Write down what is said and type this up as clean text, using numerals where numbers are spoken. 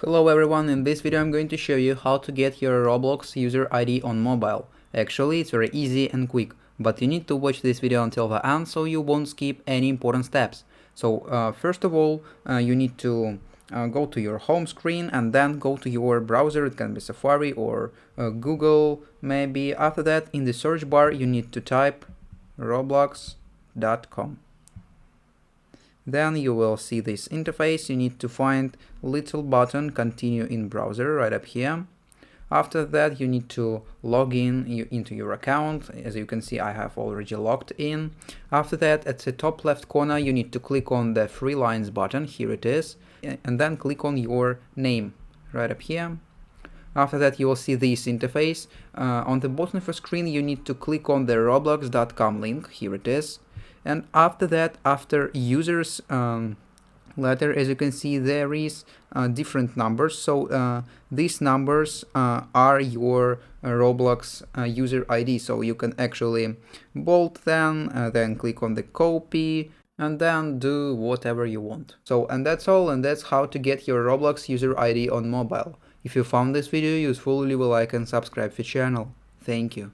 Hello everyone, in this video I'm going to show you how to get your Roblox user ID on mobile. Actually, it's very easy and quick, but you need to watch this video until the end so you won't skip any important steps. So first of all, you need to go to your home screen and then go to your browser. It can be Safari or Google maybe. After that, in the search bar you need to type roblox.com. Then you will see this interface. You need to find little button continue in browser right up here. After that you need to log in into your account. As you can see, I have already logged in. After that, at the top left corner you need to click on the 3 lines button. Here it is, and then click on your name right up here. After that you will see this interface. On the bottom of the screen you need to click on the roblox.com link. Here it is. And after that, after users letter, as you can see, there is different numbers. So these numbers are your Roblox user ID. So you can actually bold them, then click on the copy, and then do whatever you want. So, and that's all, and that's how to get your Roblox user ID on mobile. If you found this video useful, leave a like and subscribe to the channel. Thank you.